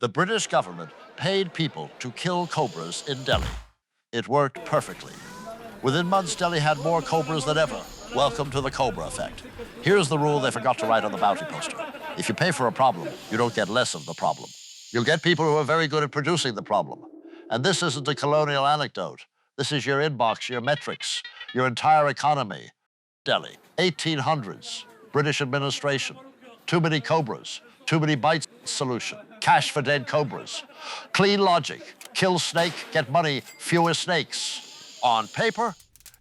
The British government paid people to kill cobras in Delhi. It worked perfectly. Within months, Delhi had more cobras than ever. Welcome to the Cobra Effect. Here's the rule they forgot to write on the bounty poster. If you pay for a problem, you don't get less of the problem. You'll get people who are very good at producing the problem. And this isn't a colonial anecdote. This is your inbox, your metrics, your entire economy. Delhi, 1800s, British administration. Too many cobras, too many bites solution. Cash for dead cobras. Clean logic. Kill snake, get money, fewer snakes. On paper,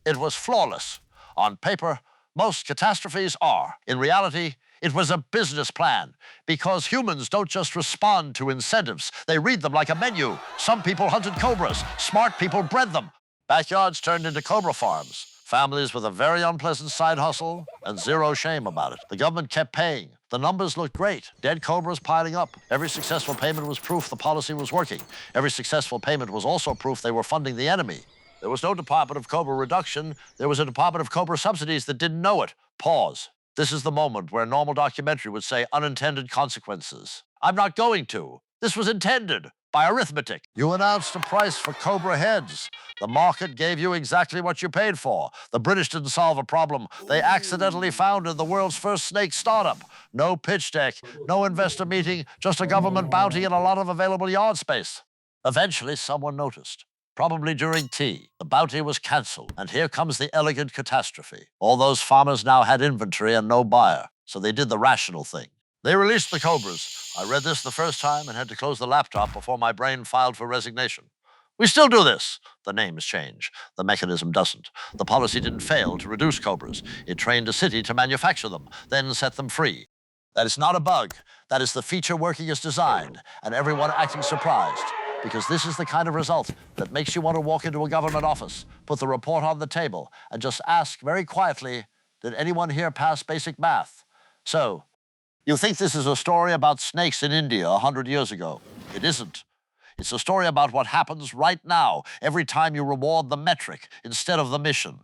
it was flawless. On paper, most catastrophes are. In reality, it was a business plan because humans don't just respond to incentives. They read them like a menu. Some people hunted cobras. Smart people bred them. Backyards turned into cobra farms. Families with a very unpleasant side hustle and zero shame about it. The government kept paying. The numbers looked great. Dead cobras piling up. Every successful payment was proof the policy was working. Every successful payment was also proof they were funding the enemy. There was no Department of Cobra Reduction. There was a Department of Cobra Subsidies that didn't know it. Pause. This is the moment where a normal documentary would say unintended consequences. I'm not going to. This was intended by arithmetic. You announced a price for cobra heads. The market gave you exactly what you paid for. The British didn't solve a problem. They accidentally founded the world's first snake startup. No pitch deck, no investor meeting, just a government bounty and a lot of available yard space. Eventually, someone noticed. Probably during tea. The bounty was canceled, and here comes the elegant catastrophe. All those farmers now had inventory and no buyer, so they did the rational thing. They released the cobras. I read this the first time and had to close the laptop before my brain filed for resignation. We still do this. The names change. The mechanism doesn't. The policy didn't fail to reduce cobras. It trained a city to manufacture them, then set them free. That is not a bug. That is the feature working as designed, and everyone acting surprised. Because this is the kind of result that makes you want to walk into a government office, put the report on the table, and just ask very quietly, did anyone here pass basic math? So, you think this is a story about snakes in India 100 years ago. It isn't. It's a story about what happens right now, every time you reward the metric instead of the mission.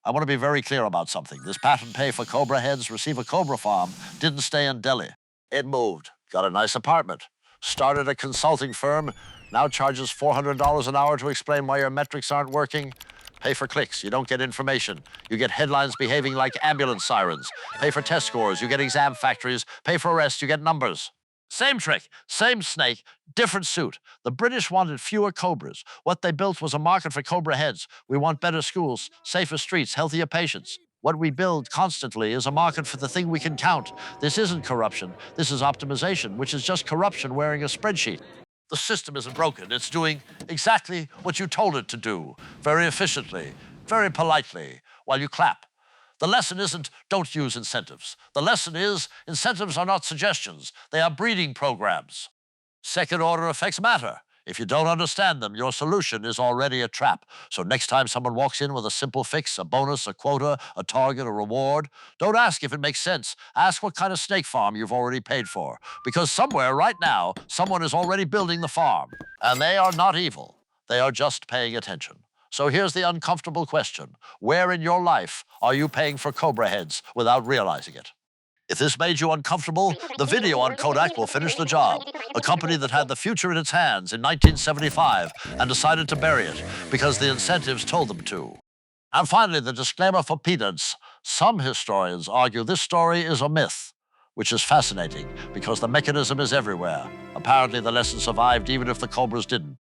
I want to be very clear about something. This patent pay for cobra heads, receive a cobra farm, didn't stay in Delhi. It moved, got a nice apartment, started a consulting firm, now charges $400 an hour to explain why your metrics aren't working. Pay for clicks, you don't get information. You get headlines behaving like ambulance sirens. Pay for test scores, you get exam factories. Pay for arrests, you get numbers. Same trick, same snake, different suit. The British wanted fewer cobras. What they built was a market for cobra heads. We want better schools, safer streets, healthier patients. What we build constantly is a market for the thing we can count. This isn't corruption. This is optimization, which is just corruption wearing a spreadsheet. The system isn't broken. It's doing exactly what you told it to do, very efficiently, very politely, while you clap. The lesson isn't don't use incentives. The lesson is incentives are not suggestions. They are breeding programs. Second-order effects matter. If you don't understand them, your solution is already a trap. So next time someone walks in with a simple fix, a bonus, a quota, a target, a reward, don't ask if it makes sense. Ask what kind of snake farm you've already paid for. Because somewhere right now, someone is already building the farm. And they are not evil. They are just paying attention. So here's the uncomfortable question. Where in your life are you paying for cobra heads without realizing it? If this made you uncomfortable, the video on Kodak will finish the job. A company that had the future in its hands in 1975 and decided to bury it because the incentives told them to. And finally, the disclaimer for pedants. Some historians argue this story is a myth, which is fascinating because the mechanism is everywhere. Apparently, the lesson survived even if the cobras didn't.